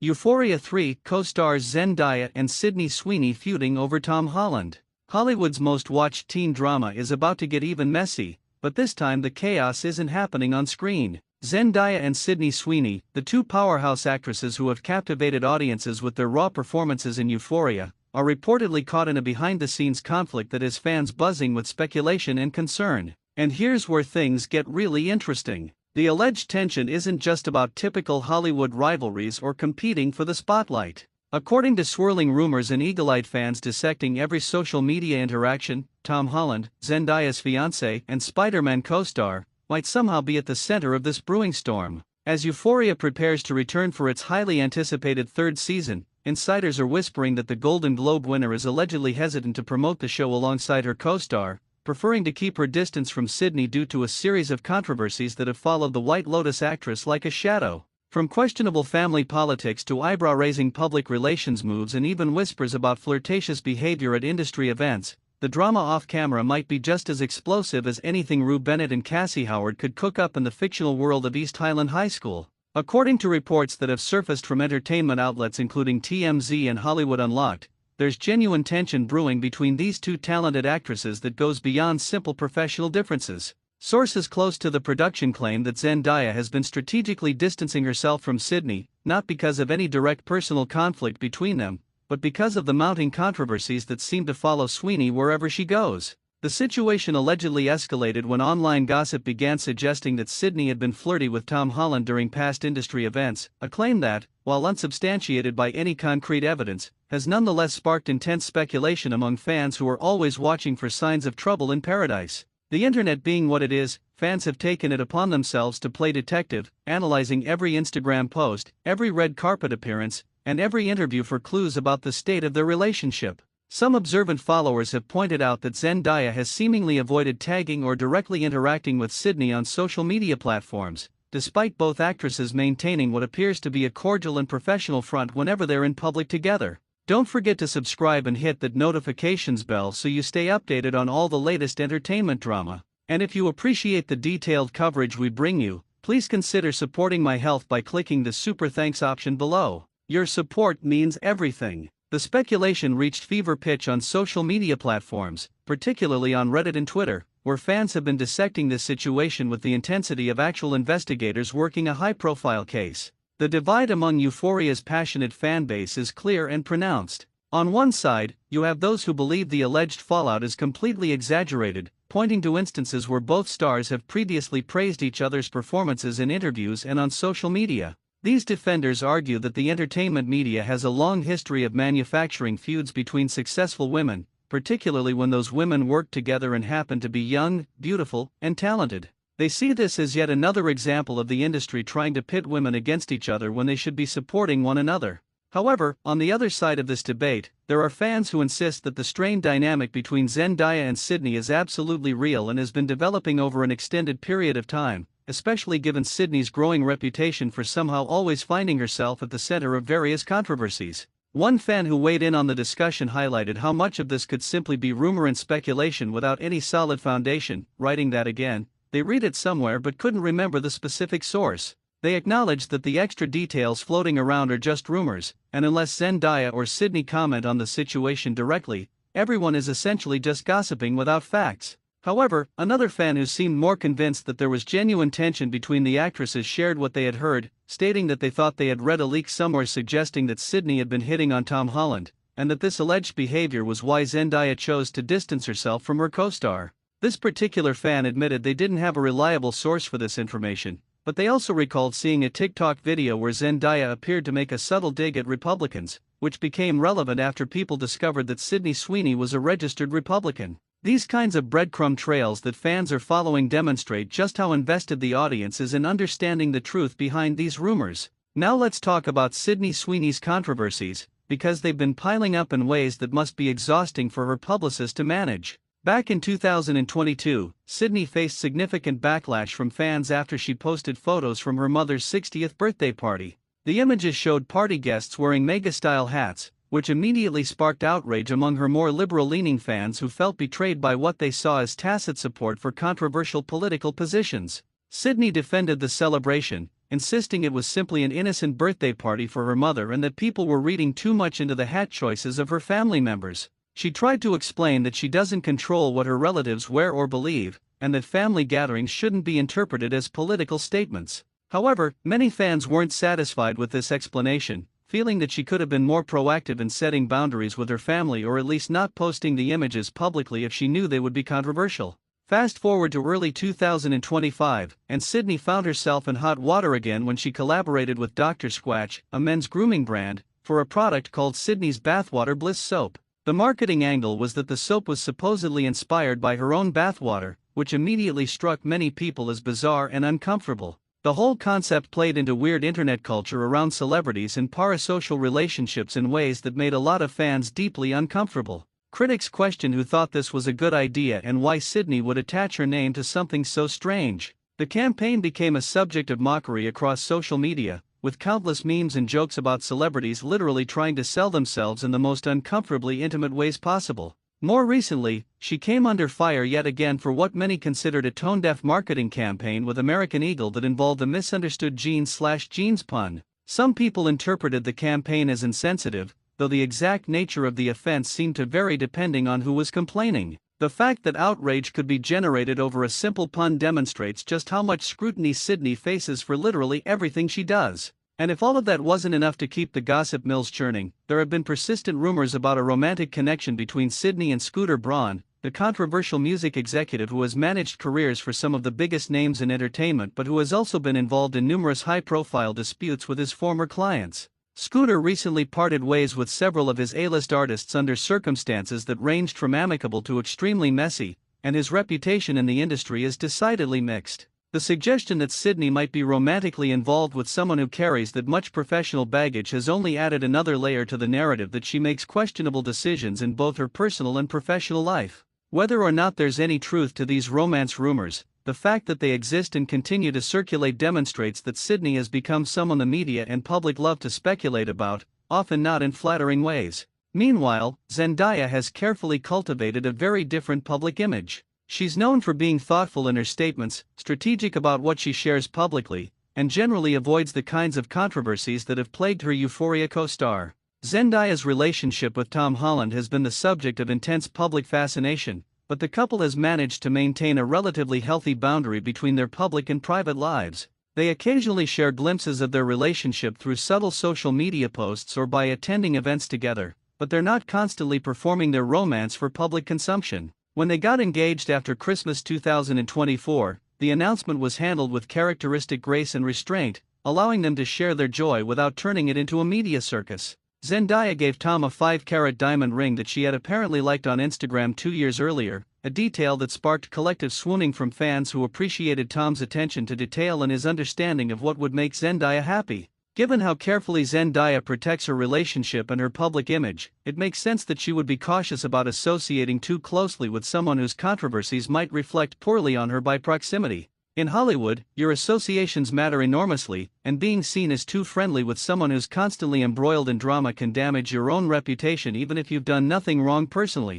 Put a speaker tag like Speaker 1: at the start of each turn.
Speaker 1: Euphoria 3 co-stars Zendaya and Sydney Sweeney feuding over Tom Holland. Hollywood's most watched teen drama is about to get even messy, but this time the chaos isn't happening on screen. Zendaya and Sydney Sweeney, the two powerhouse actresses who have captivated audiences with their raw performances in Euphoria, are reportedly caught in a behind-the-scenes conflict that has fans buzzing with speculation and concern. And here's where things get really interesting. The alleged tension isn't just about typical Hollywood rivalries or competing for the spotlight. According to swirling rumors and eagle-eyed fans dissecting every social media interaction, Tom Holland, Zendaya's fiancé and Spider-Man co-star, might somehow be at the center of this brewing storm. As Euphoria prepares to return for its highly anticipated third season, insiders are whispering that the Golden Globe winner is allegedly hesitant to promote the show alongside her co-star, preferring to keep her distance from Sydney due to a series of controversies that have followed the White Lotus actress like a shadow. From questionable family politics to eyebrow-raising public relations moves and even whispers about flirtatious behavior at industry events, the drama off-camera might be just as explosive as anything Rue Bennett and Cassie Howard could cook up in the fictional world of East Highland High School. According to reports that have surfaced from entertainment outlets including TMZ and Hollywood Unlocked, there's genuine tension brewing between these two talented actresses that goes beyond simple professional differences. Sources close to the production claim that Zendaya has been strategically distancing herself from Sydney, not because of any direct personal conflict between them, but because of the mounting controversies that seem to follow Sweeney wherever she goes. The situation allegedly escalated when online gossip began suggesting that Sydney had been flirty with Tom Holland during past industry events, a claim that, while unsubstantiated by any concrete evidence, has nonetheless sparked intense speculation among fans who are always watching for signs of trouble in paradise. The internet being what it is, fans have taken it upon themselves to play detective, analyzing every Instagram post, every red carpet appearance, and every interview for clues about the state of their relationship. Some observant followers have pointed out that Zendaya has seemingly avoided tagging or directly interacting with Sydney on social media platforms, despite both actresses maintaining what appears to be a cordial and professional front whenever they're in public together. Don't forget to subscribe and hit that notifications bell so you stay updated on all the latest entertainment drama. And if you appreciate the detailed coverage we bring you, please consider supporting my health by clicking the super thanks option below. Your support means everything. The speculation reached fever pitch on social media platforms, particularly on Reddit and Twitter, where fans have been dissecting this situation with the intensity of actual investigators working a high-profile case. The divide among Euphoria's passionate fanbase is clear and pronounced. On one side, you have those who believe the alleged fallout is completely exaggerated, pointing to instances where both stars have previously praised each other's performances in interviews and on social media. These defenders argue that the entertainment media has a long history of manufacturing feuds between successful women, particularly when those women work together and happen to be young, beautiful, and talented. They see this as yet another example of the industry trying to pit women against each other when they should be supporting one another. However, on the other side of this debate, there are fans who insist that the strained dynamic between Zendaya and Sydney is absolutely real and has been developing over an extended period of time, especially given Sydney's growing reputation for somehow always finding herself at the center of various controversies. One fan who weighed in on the discussion highlighted how much of this could simply be rumor and speculation without any solid foundation, writing that again, they read it somewhere but couldn't remember the specific source. They acknowledged that the extra details floating around are just rumors, and unless Zendaya or Sydney comment on the situation directly, everyone is essentially just gossiping without facts. However, another fan who seemed more convinced that there was genuine tension between the actresses shared what they had heard, stating that they thought they had read a leak somewhere suggesting that Sydney had been hitting on Tom Holland, and that this alleged behavior was why Zendaya chose to distance herself from her co-star. This particular fan admitted they didn't have a reliable source for this information, but they also recalled seeing a TikTok video where Zendaya appeared to make a subtle dig at Republicans, which became relevant after people discovered that Sydney Sweeney was a registered Republican. These kinds of breadcrumb trails that fans are following demonstrate just how invested the audience is in understanding the truth behind these rumors. Now let's talk about Sydney Sweeney's controversies, because they've been piling up in ways that must be exhausting for her publicist to manage. Back in 2022, Sydney faced significant backlash from fans after she posted photos from her mother's 60th birthday party. The images showed party guests wearing mega-style hats, which immediately sparked outrage among her more liberal-leaning fans who felt betrayed by what they saw as tacit support for controversial political positions. Sydney defended the celebration, insisting it was simply an innocent birthday party for her mother and that people were reading too much into the hat choices of her family members. She tried to explain that she doesn't control what her relatives wear or believe, and that family gatherings shouldn't be interpreted as political statements. However, many fans weren't satisfied with this explanation, feeling that she could have been more proactive in setting boundaries with her family or at least not posting the images publicly if she knew they would be controversial. Fast forward to early 2025, and Sydney found herself in hot water again when she collaborated with Dr. Squatch, a men's grooming brand, for a product called Sydney's Bathwater Bliss Soap. The marketing angle was that the soap was supposedly inspired by her own bathwater, which immediately struck many people as bizarre and uncomfortable. The whole concept played into weird internet culture around celebrities and parasocial relationships in ways that made a lot of fans deeply uncomfortable. Critics questioned who thought this was a good idea and why Sydney would attach her name to something so strange. The campaign became a subject of mockery across social media, with countless memes and jokes about celebrities literally trying to sell themselves in the most uncomfortably intimate ways possible. More recently, she came under fire yet again for what many considered a tone-deaf marketing campaign with American Eagle that involved a misunderstood jeans pun. Some people interpreted the campaign as insensitive, though the exact nature of the offense seemed to vary depending on who was complaining. The fact that outrage could be generated over a simple pun demonstrates just how much scrutiny Sydney faces for literally everything she does. And if all of that wasn't enough to keep the gossip mills churning, there have been persistent rumors about a romantic connection between Sydney and Scooter Braun, the controversial music executive who has managed careers for some of the biggest names in entertainment but who has also been involved in numerous high-profile disputes with his former clients. Scooter recently parted ways with several of his A-list artists under circumstances that ranged from amicable to extremely messy, and his reputation in the industry is decidedly mixed. The suggestion that Sydney might be romantically involved with someone who carries that much professional baggage has only added another layer to the narrative that she makes questionable decisions in both her personal and professional life. Whether or not there's any truth to these romance rumors, the fact that they exist and continue to circulate demonstrates that Sydney has become someone the media and public love to speculate about, often not in flattering ways. Meanwhile, Zendaya has carefully cultivated a very different public image. She's known for being thoughtful in her statements, strategic about what she shares publicly, and generally avoids the kinds of controversies that have plagued her Euphoria co-star. Zendaya's relationship with Tom Holland has been the subject of intense public fascination, but the couple has managed to maintain a relatively healthy boundary between their public and private lives. They occasionally share glimpses of their relationship through subtle social media posts or by attending events together, but they're not constantly performing their romance for public consumption. When they got engaged after Christmas 2024, the announcement was handled with characteristic grace and restraint, allowing them to share their joy without turning it into a media circus. Zendaya gave Tom a 5-carat diamond ring that she had apparently liked on Instagram 2 years earlier, a detail that sparked collective swooning from fans who appreciated Tom's attention to detail and his understanding of what would make Zendaya happy. Given how carefully Zendaya protects her relationship and her public image, it makes sense that she would be cautious about associating too closely with someone whose controversies might reflect poorly on her by proximity. In Hollywood, your associations matter enormously, and being seen as too friendly with someone who's constantly embroiled in drama can damage your own reputation even if you've done nothing wrong personally.